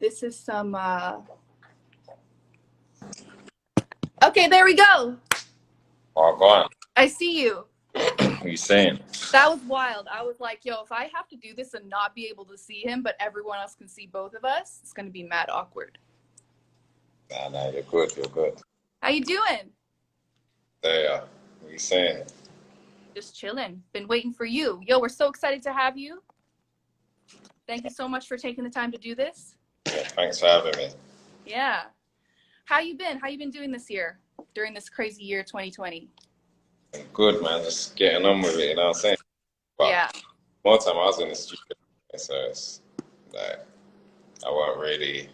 This is some, okay, there we go. Oh, go on. I see you. What are you saying? That was wild. I was like, yo, if I have to do this and not be able to see him, but everyone else can see both of us, it's going to be mad awkward. Nah, you're good, you're good. How you doing? There you are. What are you saying? Just chilling. Been waiting for you. Yo, we're so excited to have you. Thank you so much for taking the time to do this. Yeah, thanks for having me. Yeah. How you been? How you been doing this year, during this crazy year, 2020? I'm good, man. Just getting on with it, you know what I'm saying? But Yeah. one time I was in the studio, so it's like I wasn't really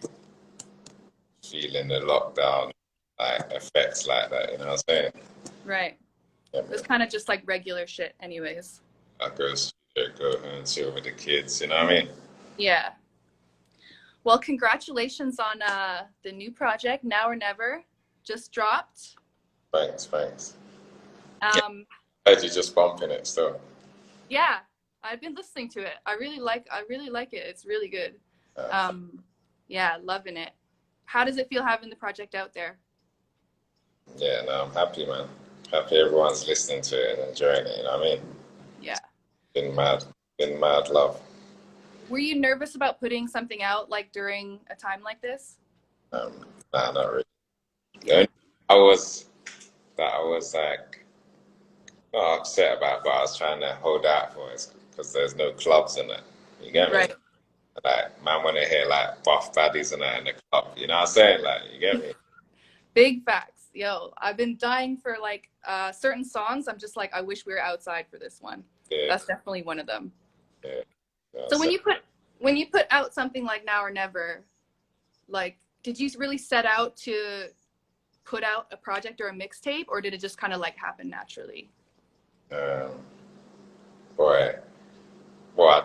feeling the lockdown like effects like that, you know what I'm saying? Right. Yeah, It was kind of just like regular shit anyways. I go studio, go home and chill with the kids, you know what I mean? Yeah. Well, congratulations on the new project, Now or Never, just dropped. Thanks. Um, Heard you just bumping it still. yeah, I've been listening to it. I really like it. It's really good. Yeah, loving it. How does it feel having the project out there? Yeah, no, I'm happy, man. Happy everyone's listening to it and enjoying it, you know what I mean? Yeah. Been mad love. Were you nervous about putting something out like during a time like this? Nah, not really. The only thing I was like not upset about, but I was trying to hold out for it because there's no clubs in it. You get me? Right. Like, man, want to hear like buff baddies and that in the club. You know what I'm saying? Like, you get me? Big facts. Yo, I've been dying for like certain songs. I'm just like, I wish we were outside for this one. Yeah, That's definitely one of them. yeah. So when you put out something like Now or Never, like, did you really set out to put out a project or a mixtape, or did it just kind of like happen naturally? Boy, well, I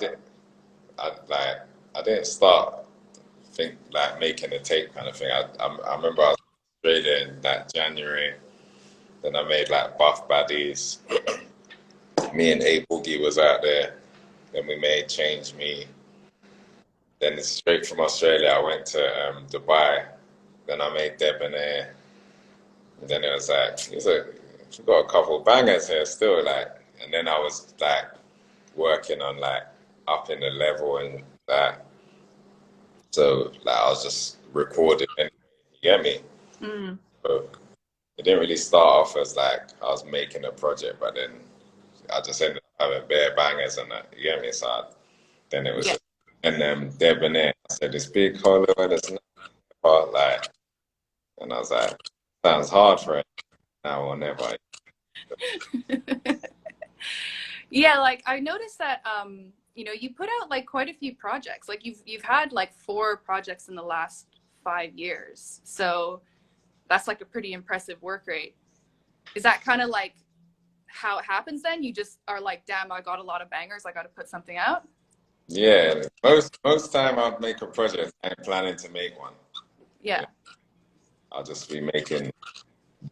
didn't start making a tape kind of thing. I remember I was in Australia in that January. Then I made like Buff Baddies. Me and A Boogie was out there. Then we made Change Me. Then straight from Australia, I went to Dubai. Then I made Debonair. And then it was like, we got a couple bangers here still, like. And then I was like working on like upping the level and that. So like I was just recording, and you get me. So it didn't really start off as like I was making a project, but then I just ended up having bare bangers and that. You get me? So then it was Yeah. just, and Debonair. I said this big hole that's not hard, like, and I was like, sounds hard for it now or never. Yeah, like I noticed that you know, you put out like quite a few projects. Like you've had like 4 projects in the last 5 years. So that's like a pretty impressive work rate. Is that kind of like how it happens then? You just are like, damn, I got a lot of bangers, I got to put something out? Yeah, most time I'll make a project. I'm planning to make one. Yeah. I'll just be making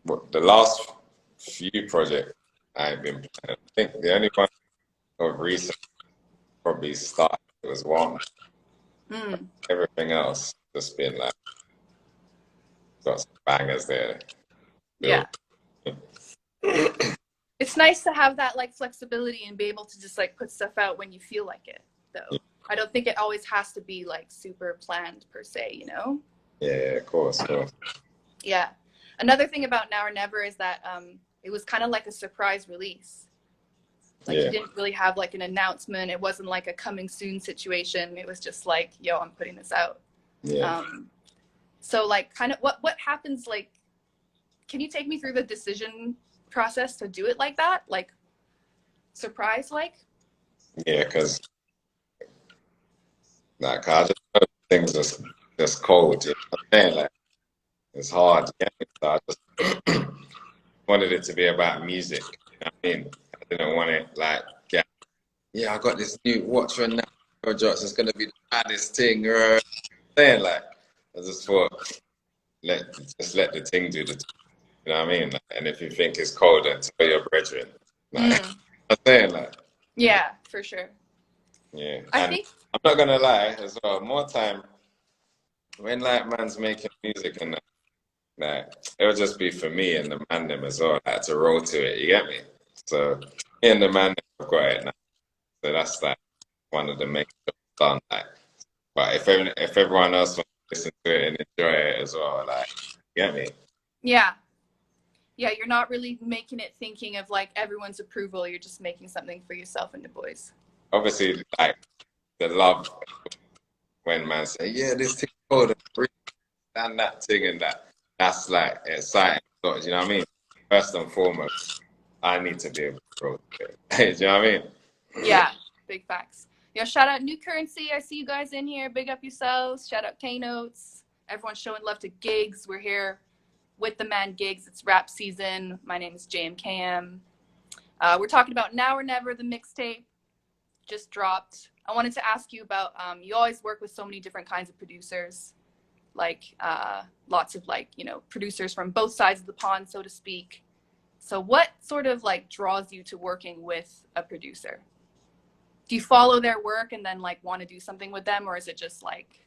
the last few projects I've been planning. I think the only one of recent probably started was one. Everything else just been like got some bangers there. Yeah. It's nice to have that like flexibility and be able to just like put stuff out when you feel like it, though. I don't think it always has to be like super planned per se, you know? Yeah, of course. Yeah. Another thing about Now or Never is that it was kind of like a surprise release. Like you didn't really have like an announcement. It wasn't like a coming soon situation. It was just like, yo, I'm putting this out. Yeah. So like kind of what happens, like, can you take me through the decision process to do it like that? Like surprise like? Yeah, because like I just know things just cold. You know what I'm saying? Like it's hard. Yeah? So I just wanted it to be about music. You know what I mean? I didn't want it like yeah, I got this new watch right now. It's gonna be the baddest thing. Saying like I just thought let the thing do the thing. You know what I mean? Like, and if you think it's cold, then tell your brethren. Like I'm saying like Yeah, for sure. yeah. I And think I'm not gonna lie as well, more time when like man's making music and that, like it'll just be for me and the man them as well, like to roll to it. You get me? So me and the man them have got it now. So that's like one of the main jobs done. Like, but if everyone else wants to listen to it and enjoy it as well, like, you get me? Yeah. Yeah, you're not really making it thinking of like everyone's approval. You're just making something for yourself and the boys. Obviously, like the love when man say, "Yeah, this thing cold and that thing and that." That's like exciting. You know what I mean? First and foremost, I need to be able to roll with it. Do you know what I mean? Yeah, big facts. Yeah, shout out New Currency. I see you guys in here. Big up yourselves. Shout out K-Notes. Everyone's showing love to Gigs. We're here with the man Gigs. It's rap season. My name is JMKM. We're talking about Now or Never, the mixtape. Just dropped. I wanted to ask you about, you always work with so many different kinds of producers, like lots of like, you know, producers from both sides of the pond, so to speak. So what sort of like draws you to working with a producer? Do you follow their work and then like want to do something with them, or is it just like,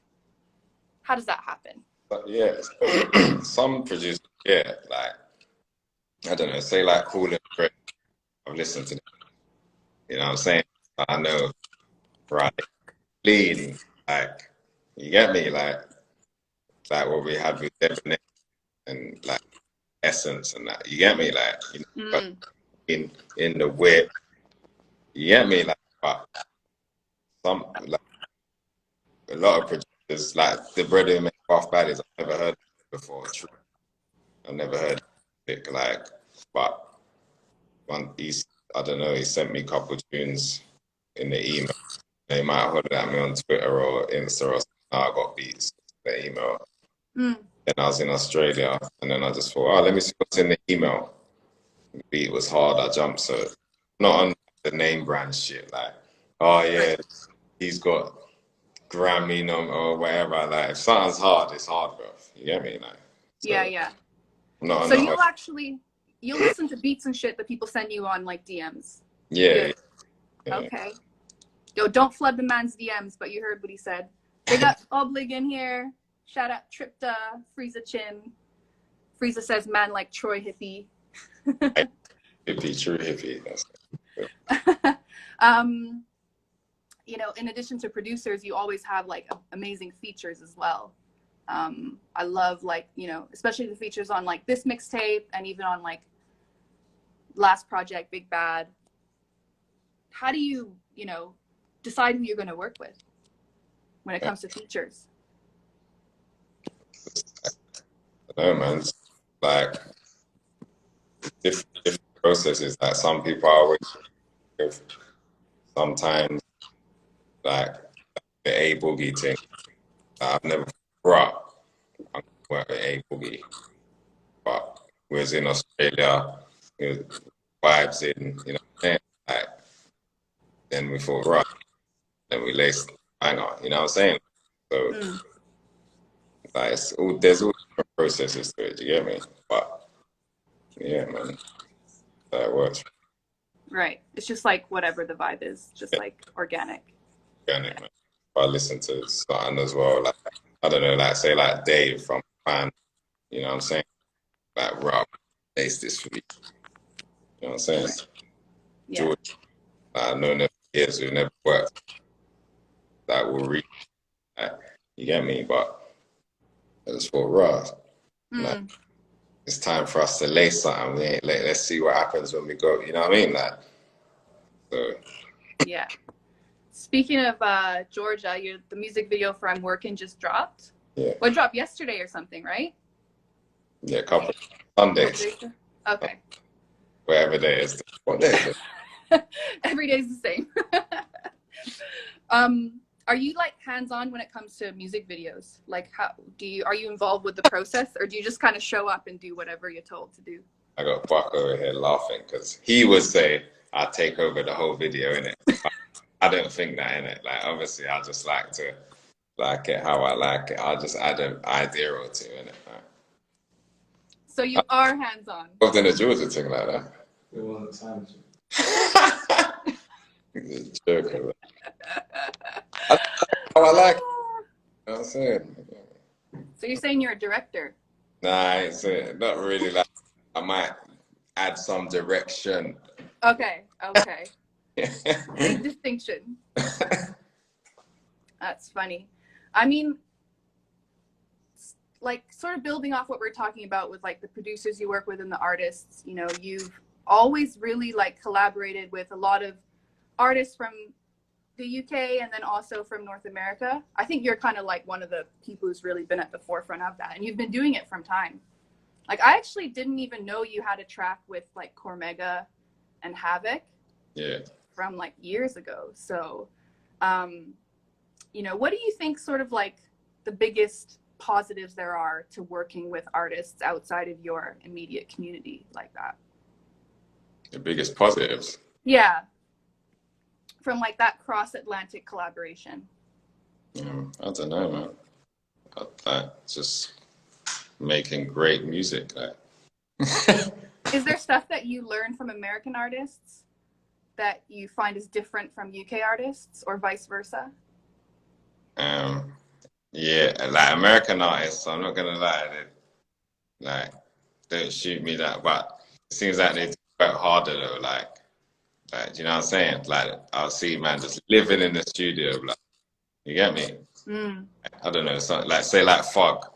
how does that happen? But yeah, some producers, yeah, like I don't know, say like Cool and Fresh. I've listened to them, you know what I'm saying? I know, right? Lean, like you get me, like what we had with Debonair and like Essence and that. You get me, like you know, but in the whip. You get me, like but some like a lot of producers, like the brother who made Half Baddies, I've never heard of it before. True, I've never heard of it, like, but one he's I don't know. He sent me a couple of tunes in the email. They might have heard at me on Twitter or Insta or something. I got beats in the email. Then I was in Australia, and then I just thought, oh, let me see what's in the email. The beat was hard. I jumped, so not on the name brand shit. Like, oh yeah, he's got Grammy or whatever. Like, if something's hard, it's hard, bro. You get me? Like, so Yeah. not So you'll listen to beats and shit that people send you on like DMs. Yeah. Okay. Yo, don't flood the man's DMs, but you heard what he said. Big up Oblig in here. Shout out Tripta, Frieza Chin. Frieza says man like Troy Hippie. Hippie, true hippie. You know, in addition to producers, you always have like amazing features as well. I love like, you know, especially the features on like this mixtape and even on like last project, Big Bad. How do you, you know, decide who you're going to work with when it comes to features? I don't know, man. It's like different processes. Like some people are with, sometimes like the A Boogie thing. I've never brought work with A Boogie, but we was in Australia, it was vibes in, you know what I'm saying? Like, then we thought, right, then we laced banger, you know what I'm saying? So like there's all different processes to it, do you get me? But yeah, man, that works. Right. It's just like whatever the vibe is, just like organic. Organic, man. But I listen to something as well, like I don't know, like say like Dave from Fan, you know what I'm saying? Like Rob, lace this for me. You know what I'm saying? Right. Yeah. George, I've known them for years, we've never worked. That will reach, like, you get me? But I just thought, Rob, like, it's time for us to lace something. Let's see what happens when we go. You know what I mean? Like, so. Yeah. Speaking of Georgia, the music video for I'm Working just dropped. Yeah. Well, it dropped yesterday or something, right? Yeah, a couple of Sundays. Okay. Wherever day is. What day is it? Every day's the same. Are you like hands-on when it comes to music videos? Like are you involved with the process, or do you just kind of show up and do whatever you're told to do? I got Buck over here laughing because he would say, I'll take over the whole video, innit? I don't think that, innit? Like, obviously, I just like to like it how I like it. I'll just add an idea or two, innit? So you are hands-on. Involved in a Georgia thing like that. It wasn't time to. Joking. How I like it. You know what I'm saying? So you're saying you're a director? Nah, it's not really like I might add some direction. Okay, okay. Big distinction. That's funny. I mean, like sort of building off what we're talking about with like the producers you work with and the artists, you know, you've always really like collaborated with a lot of artists from the UK and then also from North America. I think you're kind of like one of the people who's really been at the forefront of that, and you've been doing it from time. Like I actually didn't even know you had a track with like Cormega and Havoc. Yeah. From like years ago. So, you know, what do you think sort of like the biggest positives there are to working with artists outside of your immediate community like that? The biggest positives? Yeah. From like that cross-Atlantic collaboration. I don't know, man. Like just making great music. Like. Is there stuff that you learn from American artists that you find is different from UK artists or vice versa? Yeah, like American artists, I'm not gonna lie, they like don't shoot me that, but it seems like they work harder though, like you know what I'm saying? Like I'll see man just living in the studio, like you get me? I don't know, so like say like Fog,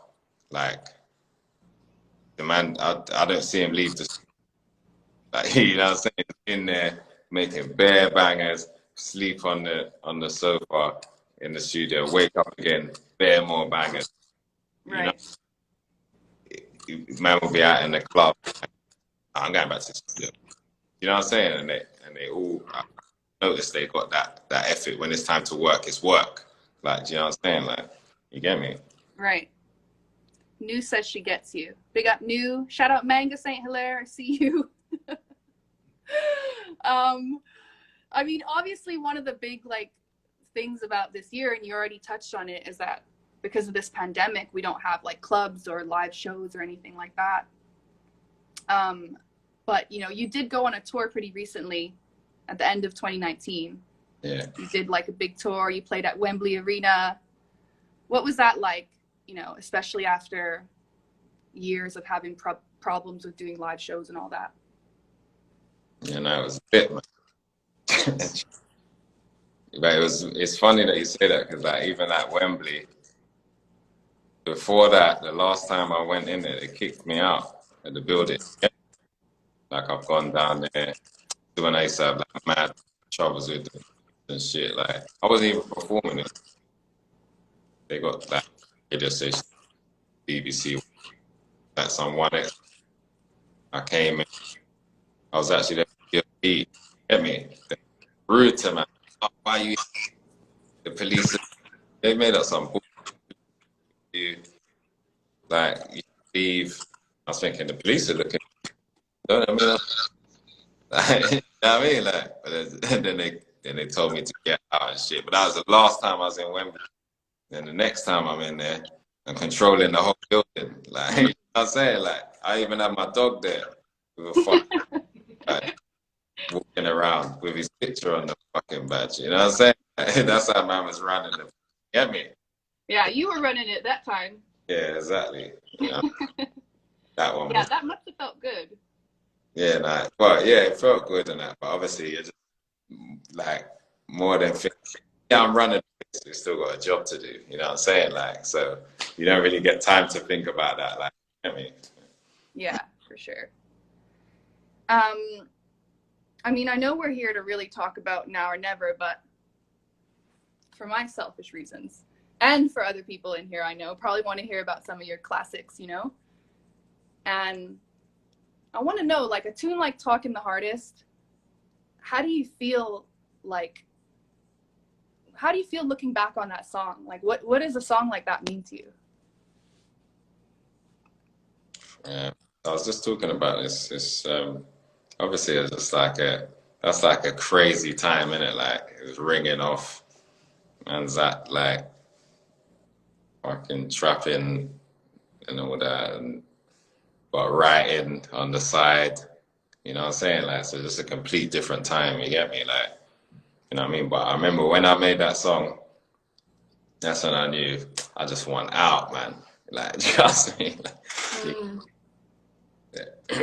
like the man I don't see him leave the like you know what I'm saying, in there making bare bangers, sleep on the sofa in the studio, wake up again, bare more bangers. Right. You know, man will be out in the club. I'm going back to the studio. You know what I'm saying? And they all I notice they got that effort when it's time to work. It's work. Like, do you know what I'm saying? Like, you get me? Right. New says she gets you. Big up New. Shout out Manga Saint Hilaire. I see you. I mean, obviously one of the big like things about this year, and you already touched on it, is that because of this pandemic, we don't have like clubs or live shows or anything like that. But you know, you did go on a tour pretty recently at the end of 2019. Yeah. You did like a big tour. You played at Wembley Arena. What was that like, you know, especially after years of having problems with doing live shows and all that? You know, it was a bit, man. But it's funny that you say that because like even at Wembley, before that, the last time I went in there, they kicked me out of the building. Like I've gone down there when I used to have like mad troubles with them and shit. Like I wasn't even performing it. They got that radio station, BBC, that's on 1X. I came in, I was actually there for beat. Get me? Rude to man. Why you? The police, they made up some bullshit. Like you leave. I was thinking the police are looking. Don't I mean? Like, you know what I mean? Like, but then they told me to get out and shit. But that was the last time I was in Wembley. Then the next time I'm in there, I'm controlling the whole building. Like, you know what I'm saying? Like, I even had my dog there with a fucking, like, walking around with his picture on the fucking badge. You know what I'm saying? That's how man was running it. Get me? Yeah, you were running it that time. Yeah, exactly. You know, that one. Yeah, that must have felt good. Yeah, nah. But yeah, it felt good and that. But obviously, you're just like more than 50. Yeah, I'm running. You still got a job to do. You know what I'm saying? Like, so you don't really get time to think about that. Like, you know what I mean? Yeah, for sure. I mean, I know we're here to really talk about Now or Never, but for my selfish reasons, and for other people in here, I know probably want to hear about some of your classics, you know? And I want to know, like, a tune like Talking the Hardest, how do you feel looking back on that song? Like, what does a song like that mean to you? Yeah, I was just talking about this. It's obviously it's just like that's like a crazy time, innit? Like it was ringing off, man's that like fucking trapping and all that, and but writing on the side. You know what I'm saying? Like, so just a complete different time, you get me? Like, you know what I mean? But I remember when I made that song, that's when I knew I just want out, man. Like, trust me. Mm.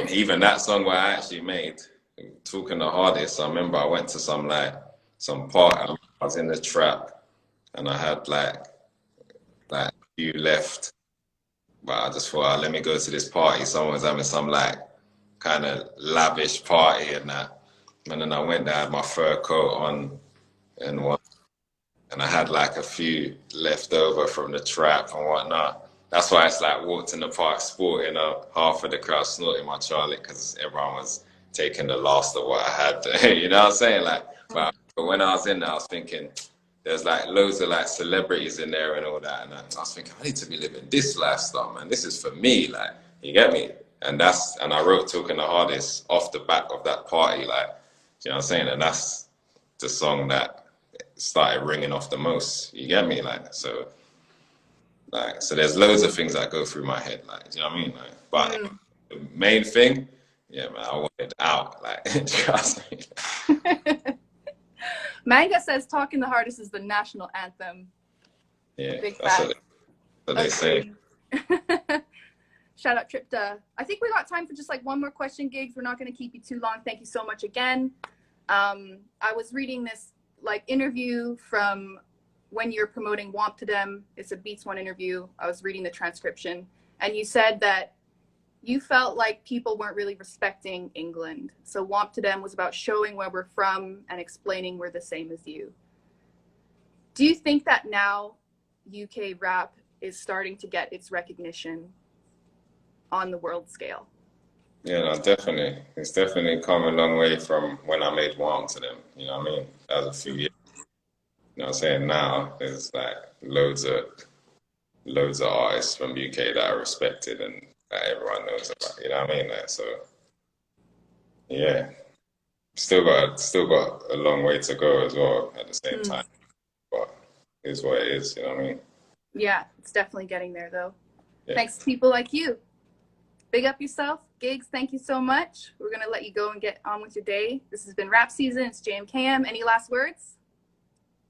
Even that song where I actually made, Talking the Hardest, I remember I went to some party. I was in the trap and I had like a few left. But I just thought, let me go to this party. Someone was having some like kind of lavish party and that. And then I went there, I had my fur coat on and what, and I had like a few left over from the trap and whatnot. That's why it's like walked in the park sporting up, half of the crowd snorting my Charlie because everyone was taking the last of what I had. You know what I'm saying? Like, but when I was in there, I was thinking, there's like loads of like celebrities in there and all that, and I was thinking, I need to be living this lifestyle, man. This is for me, like, you get me? And I wrote "Talking the Hardest" off the back of that party, like, you know what I'm saying? And that's the song that started ringing off the most. You get me? So there's loads of things that go through my head, like, do you know what I mean? Like, but Mm. the main thing, yeah, man, I wanted out, like, trust me. Manga says "Talking the Hardest" is the national anthem. Yeah, Big that's fact. what they say. Shout out Tripta. I think we got time for just like one more question, Gigs. We're not going to keep you too long. Thank you so much again. I was reading this like interview from when you're promoting Womp to Them. It's a Beats One interview. I was reading the transcription, and you said that you felt like people weren't really respecting England. So Womp to Them was about showing where we're from and explaining we're the same as you. Do you think that now UK rap is starting to get its recognition on the world scale? Yeah, no, definitely. It's definitely come a long way from when I made Warm to Them. You know what I mean? That was a few years. You know what I'm saying? Now there's like loads of artists from UK that are respected and that everyone knows about. You know what I mean? Like, so yeah, still got a long way to go as well at the same time. But it is what it is, you know what I mean? Yeah, it's definitely getting there though. Yeah. Thanks to people like you. Big up yourself. Gigs, thank you so much. We're going to let you go and get on with your day. This has been Rap Season. It's JMKM. Any last words?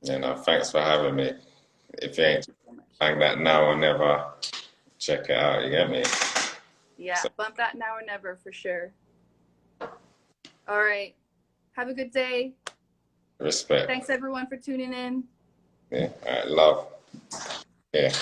Yeah, no, thanks for having me. If you ain't playing that now or never, check it out, you get me? Yeah, So, bump that now or never for sure. All right. Have a good day. respect. Thanks everyone for tuning in. Yeah, all right, love. Yeah.